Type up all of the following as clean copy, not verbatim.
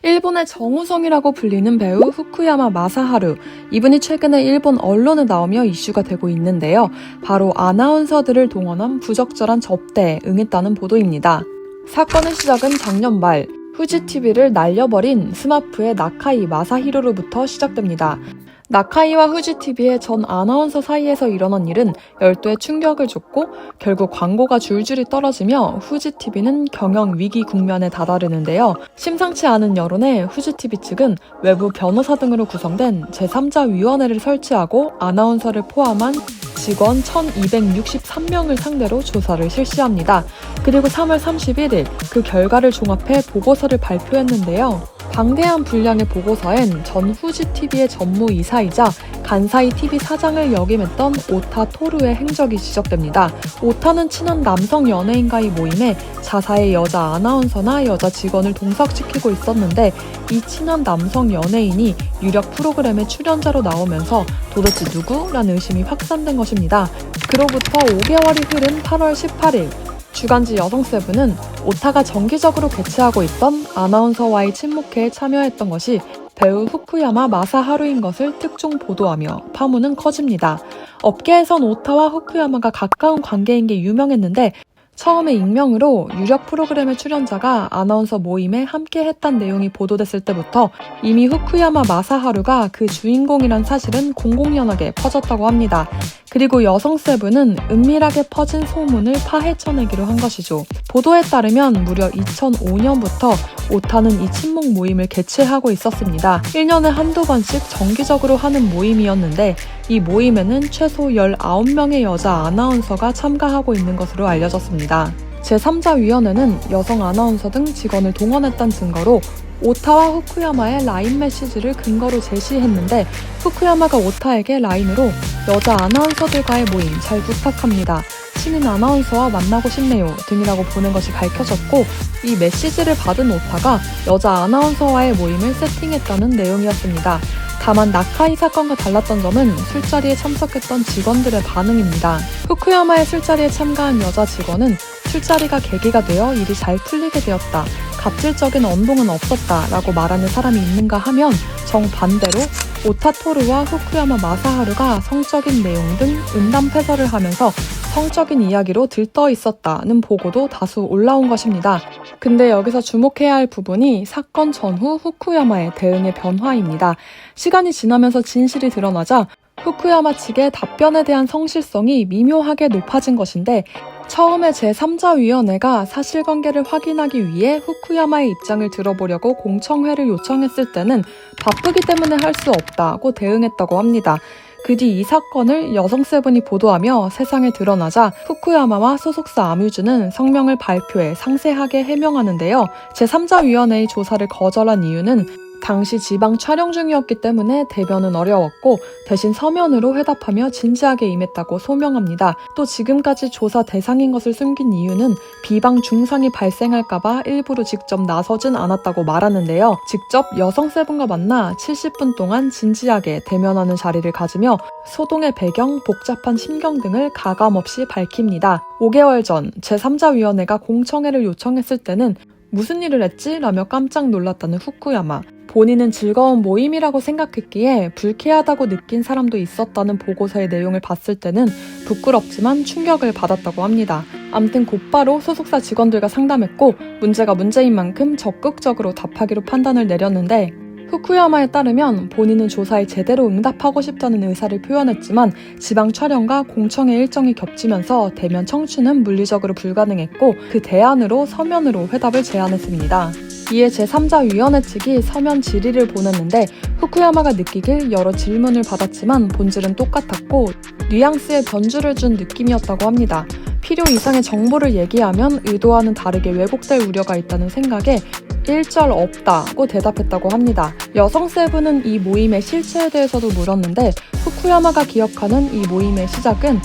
일본의 정우성이라고 불리는 배우 후쿠야마 마사하루. 이분이 최근에 일본 언론에 나오며 이슈가 되고 있는데요. 바로 아나운서들을 동원한 부적절한 접대에 응했다는 보도입니다. 사건의 시작은 작년 말 후지TV를 날려버린 스마프의 나카이 마사히로로부터 시작됩니다. 나카이와 후지TV의 전 아나운서 사이에서 일어난 일은 열도에 충격을 줬고 결국 광고가 줄줄이 떨어지며 후지TV는 경영 위기 국면에 다다르는데요. 심상치 않은 여론에 후지TV 측은 외부 변호사 등으로 구성된 제3자 위원회를 설치하고 아나운서를 포함한 직원 1263명을 상대로 조사를 실시합니다. 그리고 3월 31일 그 결과를 종합해 보고서를 발표했는데요. 방대한 분량의 보고서엔 전 후지TV의 전무이사이자 간사이 TV 사장을 역임했던 오타 토루의 행적이 지적됩니다. 오타는 친한 남성 연예인과의 모임에 자사의 여자 아나운서나 여자 직원을 동석시키고 있었는데 이 친한 남성 연예인이 유력 프로그램의 출연자로 나오면서 도대체 누구? 라는 의심이 확산된 것입니다. 그로부터 5개월이 흐른 8월 18일 주간지 여성세븐은 오타가 정기적으로 개최하고 있던 아나운서와의 친목회에 참여했던 것이 배우 후쿠야마 마사하루인 것을 특종 보도하며 파문은 커집니다. 업계에선 오타와 후쿠야마가 가까운 관계인 게 유명했는데 처음에 익명으로 유력 프로그램의 출연자가 아나운서 모임에 함께 했다는 내용이 보도됐을 때부터 이미 후쿠야마 마사하루가 그 주인공이란 사실은 공공연하게 퍼졌다고 합니다. 그리고 여성세븐은 은밀하게 퍼진 소문을 파헤쳐내기로 한 것이죠. 보도에 따르면 무려 2005년부터 오타는 이 친목 모임을 개최하고 있었습니다. 1년에 한두 번씩 정기적으로 하는 모임이었는데 이 모임에는 최소 19명의 여자 아나운서가 참가하고 있는 것으로 알려졌습니다. 제3자위원회는 여성 아나운서 등 직원을 동원했다는 증거로 오타와 후쿠야마의 라인 메시지를 근거로 제시했는데 후쿠야마가 오타에게 라인으로 여자 아나운서들과의 모임 잘 부탁합니다. 신인 아나운서와 만나고 싶네요 등이라고 보낸 것이 밝혀졌고 이 메시지를 받은 오타가 여자 아나운서와의 모임을 세팅했다는 내용이었습니다. 다만 나카이 사건과 달랐던 점은 술자리에 참석했던 직원들의 반응입니다. 후쿠야마의 술자리에 참가한 여자 직원은 술자리가 계기가 되어 일이 잘 풀리게 되었다. 갑질적인 언동은 없었다 라고 말하는 사람이 있는가 하면 정반대로 오타토루와 후쿠야마 마사하루가 성적인 내용 등 음담패설을 하면서 성적인 이야기로 들떠 있었다는 보고도 다수 올라온 것입니다. 근데 여기서 주목해야 할 부분이 사건 전후 후쿠야마의 대응의 변화입니다. 시간이 지나면서 진실이 드러나자 후쿠야마 측의 답변에 대한 성실성이 미묘하게 높아진 것인데 처음에 제3자위원회가 사실관계를 확인하기 위해 후쿠야마의 입장을 들어보려고 공청회를 요청했을 때는 바쁘기 때문에 할 수 없다고 대응했다고 합니다. 그 뒤 이 사건을 여성세븐이 보도하며 세상에 드러나자 후쿠야마와 소속사 아뮤즈는 성명을 발표해 상세하게 해명하는데요. 제3자위원회의 조사를 거절한 이유는 당시 지방 촬영 중이었기 때문에 대변은 어려웠고 대신 서면으로 회답하며 진지하게 임했다고 소명합니다. 또 지금까지 조사 대상인 것을 숨긴 이유는 비방 중상이 발생할까봐 일부러 직접 나서진 않았다고 말하는데요. 직접 여성세븐과 만나 70분 동안 진지하게 대면하는 자리를 가지며 소동의 배경, 복잡한 심경 등을 가감없이 밝힙니다. 5개월 전 제3자위원회가 공청회를 요청했을 때는 무슨 일을 했지? 라며 깜짝 놀랐다는 후쿠야마. 본인은 즐거운 모임이라고 생각했기에 불쾌하다고 느낀 사람도 있었다는 보고서의 내용을 봤을 때는 부끄럽지만 충격을 받았다고 합니다. 암튼 곧바로 소속사 직원들과 상담했고 문제가 문제인 만큼 적극적으로 답하기로 판단을 내렸는데 후쿠야마에 따르면 본인은 조사에 제대로 응답하고 싶다는 의사를 표현했지만 지방 촬영과 공청회 일정이 겹치면서 대면 청취는 물리적으로 불가능했고 그 대안으로 서면으로 회답을 제안했습니다. 이에 제3자위원회 측이 서면 질의를 보냈는데 후쿠야마가 느끼길 여러 질문을 받았지만 본질은 똑같았고 뉘앙스에 변주를 준 느낌이었다고 합니다. 필요 이상의 정보를 얘기하면 의도와는 다르게 왜곡될 우려가 있다는 생각에 일절 없다고 대답했다고 합니다. 여성세븐은 이 모임의 실체에 대해서도 물었는데 후쿠야마가 기억하는 이 모임의 시작은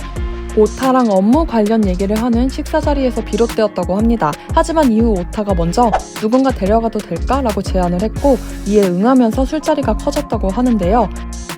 오타랑 업무 관련 얘기를 하는 식사 자리에서 비롯되었다고 합니다. 하지만 이후 오타가 먼저 누군가 데려가도 될까? 라고 제안을 했고 이에 응하면서 술자리가 커졌다고 하는데요.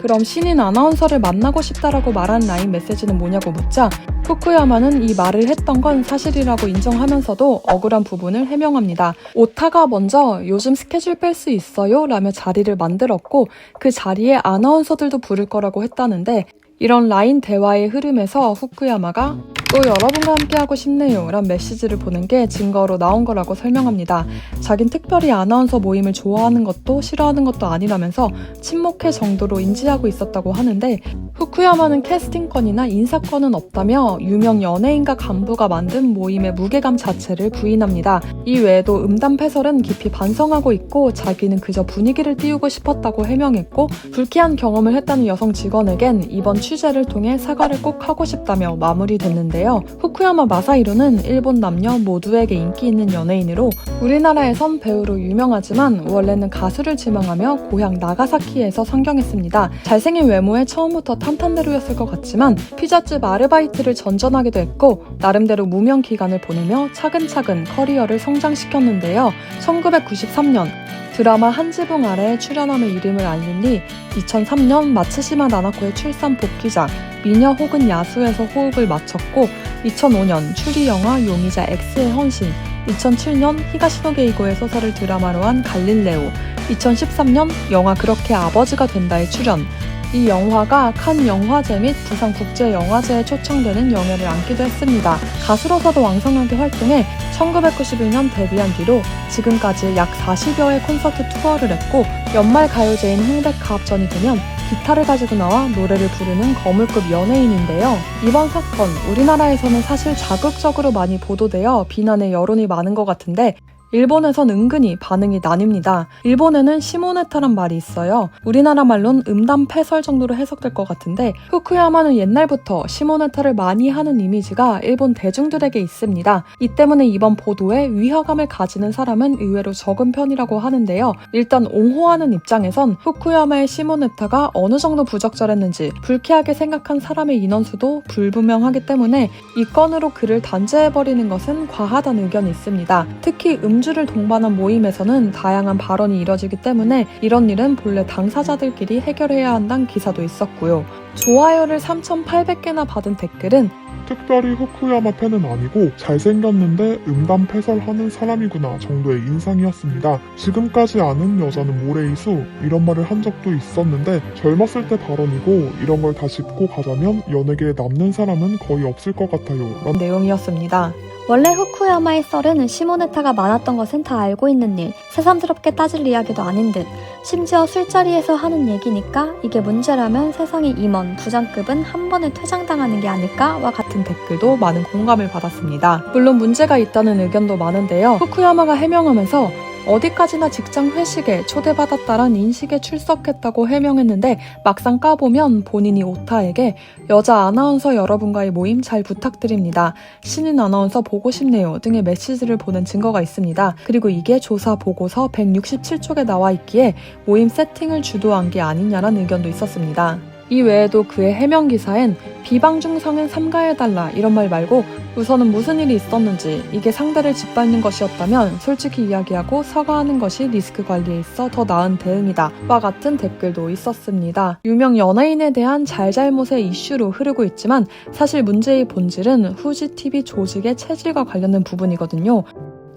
그럼 신인 아나운서를 만나고 싶다라고 말한 라인 메시지는 뭐냐고 묻자 후쿠야마는 이 말을 했던 건 사실이라고 인정하면서도 억울한 부분을 해명합니다. 오타가 먼저 요즘 스케줄 뺄 수 있어요? 라며 자리를 만들었고 그 자리에 아나운서들도 부를 거라고 했다는데 이런 라인 대화의 흐름에서 후쿠야마가 또 여러분과 함께하고 싶네요 란 메시지를 보낸 게 증거로 나온 거라고 설명합니다. 자긴 특별히 아나운서 모임을 좋아하는 것도 싫어하는 것도 아니라면서 친목회 정도로 인지하고 있었다고 하는데 후쿠야마는 캐스팅권이나 인사권은 없다며 유명 연예인과 간부가 만든 모임의 무게감 자체를 부인합니다. 이 외에도 음담패설은 깊이 반성하고 있고 자기는 그저 분위기를 띄우고 싶었다고 해명했고 불쾌한 경험을 했다는 여성 직원에겐 이번 취재를 통해 사과를 꼭 하고 싶다며 마무리됐는데요. 후쿠야마 마사히로는 일본 남녀 모두에게 인기 있는 연예인으로 우리나라에선 배우로 유명하지만 원래는 가수를 지망하며 고향 나가사키에서 상경했습니다. 잘생긴 외모에 처음부터 탄탄대로였을 것 같지만 피자집 아르바이트를 전전하기도 했고 나름대로 무명 기간을 보내며 차근차근 커리어를 성장시켰는데요. 1993년 드라마 한지붕 아래에 출연함의 이름을 알린 뒤 2003년 마츠시마 나나코의 출산 복귀작 미녀 혹은 야수에서 호흡을 맞췄고 2005년 추리 영화 용의자 X의 헌신, 2007년 히가시노 게이고의 소설을 드라마로 한 갈릴레오, 2013년 영화 그렇게 아버지가 된다에 출연. 이 영화가 칸 영화제 및 부산국제영화제에 초청되는 영예를 안기도 했습니다. 가수로서도 왕성하게 활동해 1991년 데뷔한 뒤로 지금까지 약 40여회 콘서트 투어를 했고 연말 가요제인 홍대 가합전이 되면 기타를 가지고 나와 노래를 부르는 거물급 연예인인데요. 이번 사건, 우리나라에서는 사실 자극적으로 많이 보도되어 비난의 여론이 많은 것 같은데 일본에선 은근히 반응이 나뉩니다. 일본에는 시모네타란 말이 있어요. 우리나라 말론 음담패설 정도로 해석될 것 같은데 후쿠야마는 옛날부터 시모네타를 많이 하는 이미지가 일본 대중들에게 있습니다. 이 때문에 이번 보도에 위화감을 가지는 사람은 의외로 적은 편이라고 하는데요. 일단 옹호하는 입장에선 후쿠야마의 시모네타가 어느 정도 부적절했는지 불쾌하게 생각한 사람의 인원수도 불분명하기 때문에 이 건으로 그를 단죄해버리는 것은 과하다는 의견이 있습니다. 특히 음주를 동반한 모임에서는 다양한 발언이 이뤄지기 때문에 이런 일은 본래 당사자들끼리 해결해야 한다는 기사도 있었고요. 좋아요를 3,800개나 받은 댓글은 특별히 후쿠야마 팬은 아니고 잘생겼는데 음담패설하는 사람이구나 정도의 인상이었습니다. 지금까지 아는 여자는 모래이수 이런 말을 한 적도 있었는데 젊었을 때 발언이고 이런 걸 다 짚고 가자면 연예계에 남는 사람은 거의 없을 것 같아요. 라는 내용이었습니다. 원래 후쿠야마의 썰은 시모네타가 많았던 것은 다 알고 있는 일, 새삼스럽게 따질 이야기도 아닌 듯. 심지어 술자리에서 하는 얘기니까 이게 문제라면 세상의 임원, 부장급은 한 번에 퇴장당하는 게 아닐까와 같은 댓글도 많은 공감을 받았습니다. 물론 문제가 있다는 의견도 많은데요. 후쿠야마가 해명하면서 어디까지나 직장 회식에 초대받았다란 인식에 출석했다고 해명했는데 막상 까보면 본인이 오타에게 여자 아나운서 여러분과의 모임 잘 부탁드립니다. 신인 아나운서 보고 싶네요 등의 메시지를 보낸 증거가 있습니다. 그리고 이게 조사 보고서 167쪽에 나와 있기에 모임 세팅을 주도한 게 아니냐란 의견도 있었습니다. 이 외에도 그의 해명 기사엔 비방 중성은 삼가해달라 이런 말 말고 우선은 무슨 일이 있었는지 이게 상대를 짓밟는 것이었다면 솔직히 이야기하고 사과하는 것이 리스크 관리에 있어 더 나은 대응이다 와 같은 댓글도 있었습니다. 유명 연예인에 대한 잘잘못의 이슈로 흐르고 있지만 사실 문제의 본질은 후지TV 조직의 체질과 관련된 부분이거든요.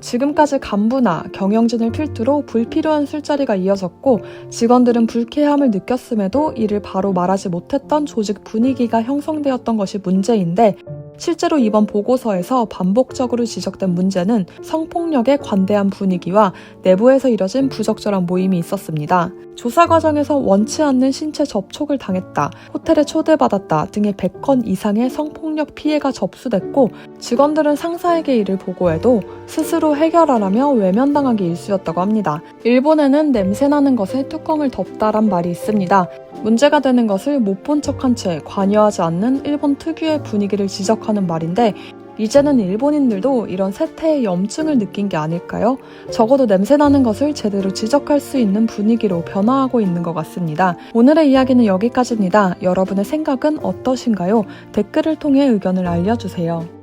지금까지 간부나 경영진을 필두로 불필요한 술자리가 이어졌고 직원들은 불쾌함을 느꼈음에도 이를 바로 말하지 못했던 조직 분위기가 형성되었던 것이 문제인데 실제로 이번 보고서에서 반복적으로 지적된 문제는 성폭력에 관대한 분위기와 내부에서 이뤄진 부적절한 모임이 있었습니다. 조사 과정에서 원치 않는 신체 접촉을 당했다, 호텔에 초대받았다 등의 100건 이상의 성폭력 피해가 접수됐고 직원들은 상사에게 이를 보고해도 스스로 해결하라며 외면당하기 일쑤였다고 합니다. 일본에는 냄새나는 것에 뚜껑을 덮다란 말이 있습니다. 문제가 되는 것을 못 본 척한 채 관여하지 않는 일본 특유의 분위기를 지적하는 말인데 이제는 일본인들도 이런 세태의 염증을 느낀 게 아닐까요? 적어도 냄새나는 것을 제대로 지적할 수 있는 분위기로 변화하고 있는 것 같습니다. 오늘의 이야기는 여기까지입니다. 여러분의 생각은 어떠신가요? 댓글을 통해 의견을 알려주세요.